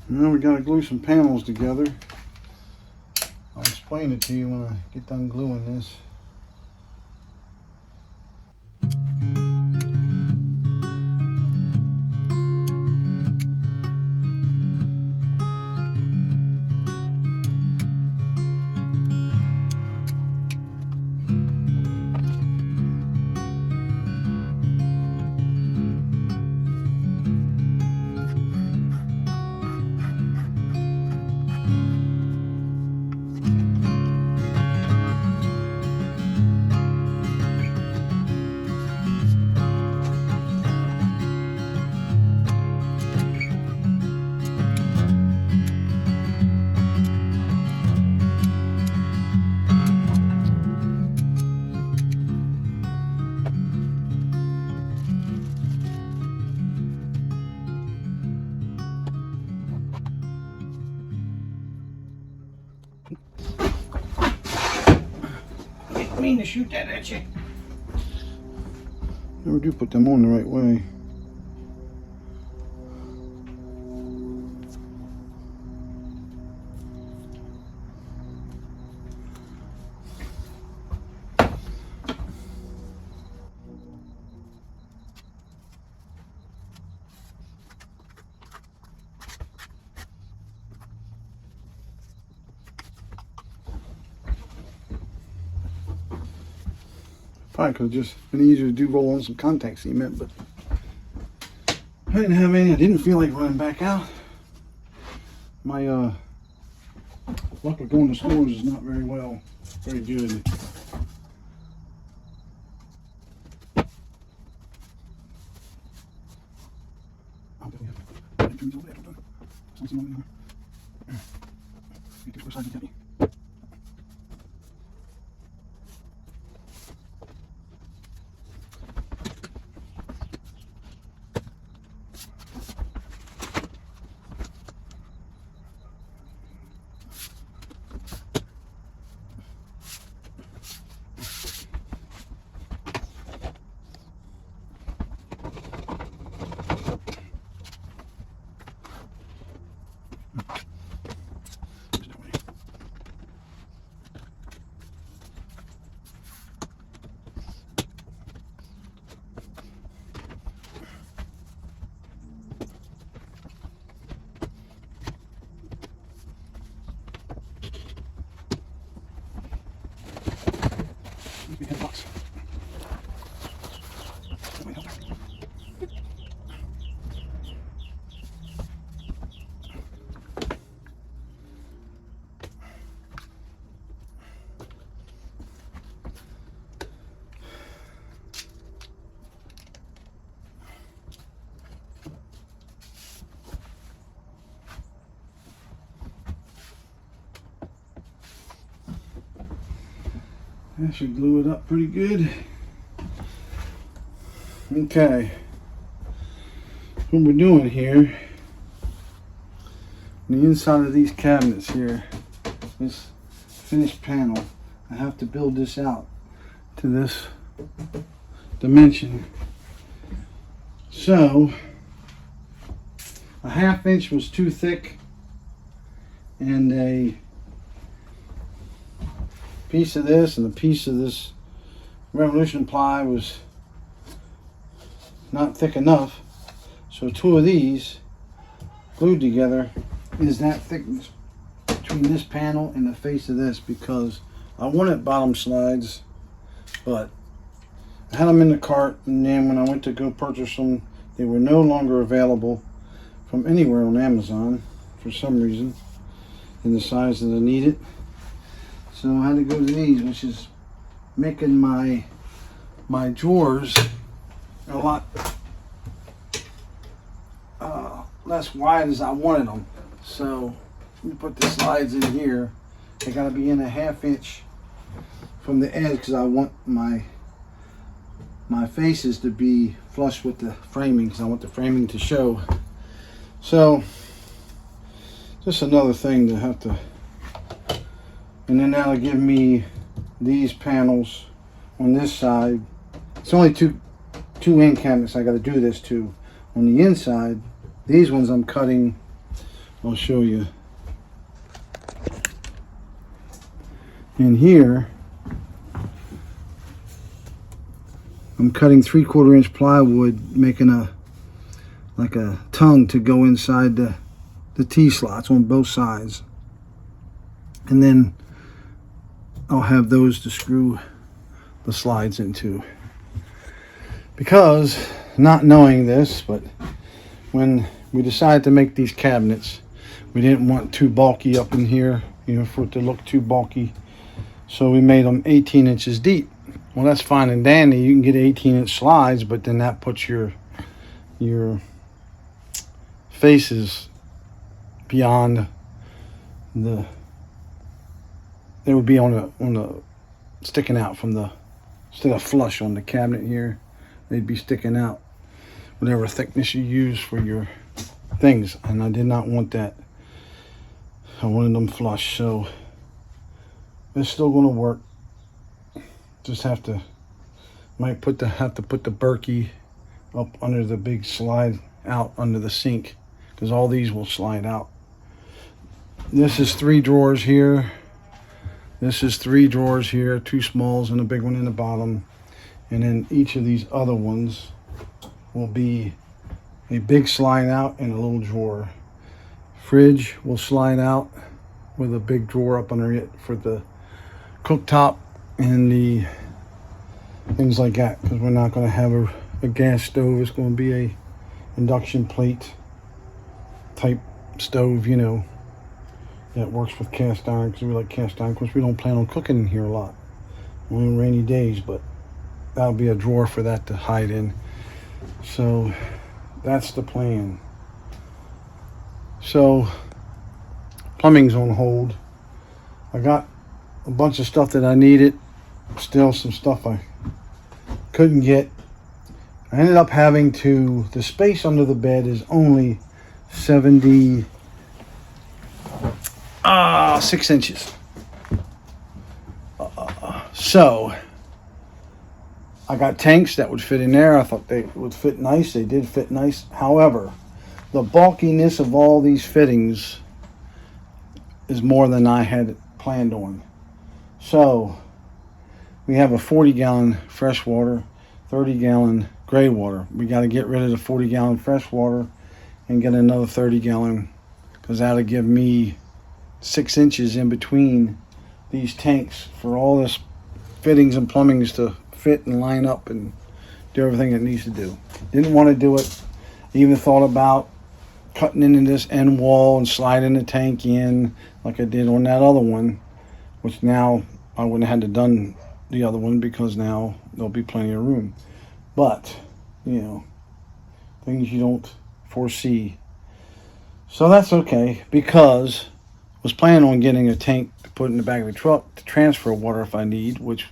Now we got to glue some panels together. I'll explain it to you when I get done gluing this. Didn't mean to shoot that at you. Never do put them on the right way. Probably could have just been easier to do roll on some contact cement, but I didn't have any. I didn't feel like running back out. My luck of going to stores is not very good. That should glue it up pretty good. Okay. What we're doing here, on the inside of these cabinets here, this finished panel, I have to build this out to this dimension. So, a 1/2 inch was too thick, and a piece of this and a piece of this Revolution ply was not thick enough, so 2 of these glued together is that thickness between this panel and the face of this, because I wanted bottom slides, but I had them in the cart, and then when I went to go purchase them, they were no longer available from anywhere on Amazon for some reason in the size that I needed. So I had to go to these, which is making my drawers a lot less wide as I wanted them. So let me put the slides in here. They got to be in a 1/2 inch from the edge, because I want my faces to be flush with the framing, because I want the framing to show. So just another thing to have to. And then that'll give me these panels on this side. It's only two end cabinets I got to do this to. On the inside, these ones I'm cutting I'll show you. And here, I'm cutting 3/4 inch plywood, making like a tongue to go inside the T-slots on both sides. And then I'll have those to screw the slides into. Because, not knowing this, but when we decided to make these cabinets, we didn't want too bulky up in here, for it to look too bulky. So we made them 18 inches deep. Well, that's fine and dandy. You can get 18-inch slides, but then that puts your faces beyond they would be on the sticking out from the, instead of flush on the cabinet here, they'd be sticking out whatever thickness you use for your things, and I did not want that. I wanted them flush, so it's still going to work. Just have to put the Berkey up under the big slide out under the sink, because all these will slide out. This is 3 drawers here. This is 3 drawers here, 2 smalls and a big one in the bottom. And then each of these other ones will be a big slide out and a little drawer. Fridge will slide out with a big drawer up under it for the cooktop and the things like that, because we're not going to have a gas stove. It's going to be a induction plate type stove, that works with cast iron, because we like cast iron. Of course, we don't plan on cooking in here a lot, only on rainy days, but that'll be a drawer for that to hide in. So that's the plan. So plumbing's on hold. I got a bunch of stuff that I needed, still some stuff I couldn't get. I ended up having to, the space under the bed is only 76 inches. So I got tanks that would fit in there. I thought they would fit nice. They did fit nice. However, the bulkiness of all these fittings is more than I had planned on. So we have a 40-gallon freshwater, 30-gallon gray water. We got to get rid of the 40-gallon freshwater and get another 30-gallon, because that'll give me 6 inches in between these tanks for all this fittings and plumbings to fit and line up and do everything it needs to do. Didn't want to do it. Even thought about cutting into this end wall and sliding the tank in like I did on that other one, which now I wouldn't have had to done the other one, because now there'll be plenty of room. But, things you don't foresee. So that's okay, because I was planning on getting a tank to put in the back of the truck to transfer water if I need, which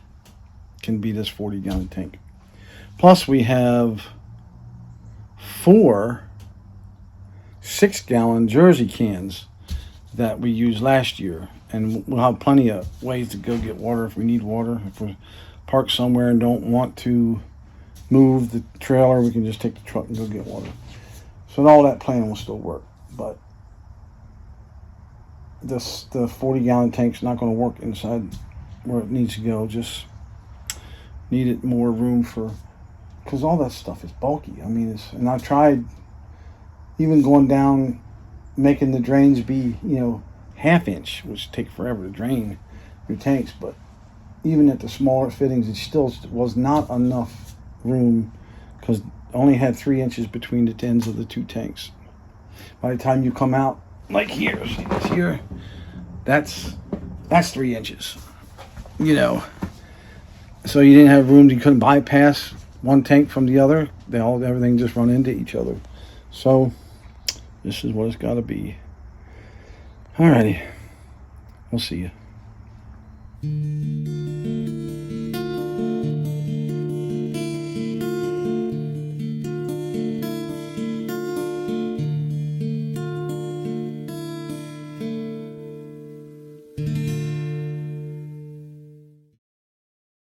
can be this 40-gallon tank. Plus we have 4 6-gallon Jersey cans that we used last year, and we'll have plenty of ways to go get water if we need water. If we're parked somewhere and don't want to move the trailer, we can just take the truck and go get water. So all that plan will still work, but the 40-gallon tank's not going to work inside where it needs to go. Just needed more room for, because all that stuff is bulky. I mean, and I tried even going down, making the drains be, ½ inch, which take forever to drain your tanks. But even at the smaller fittings, it still was not enough room, because I only had 3 inches between the ends of the 2 tanks. By the time you come out, like here, see this here, that's 3 inches, So you didn't have room. You couldn't bypass one tank from the other. Everything just run into each other. So this is what it's got to be. Alrighty, we'll see you.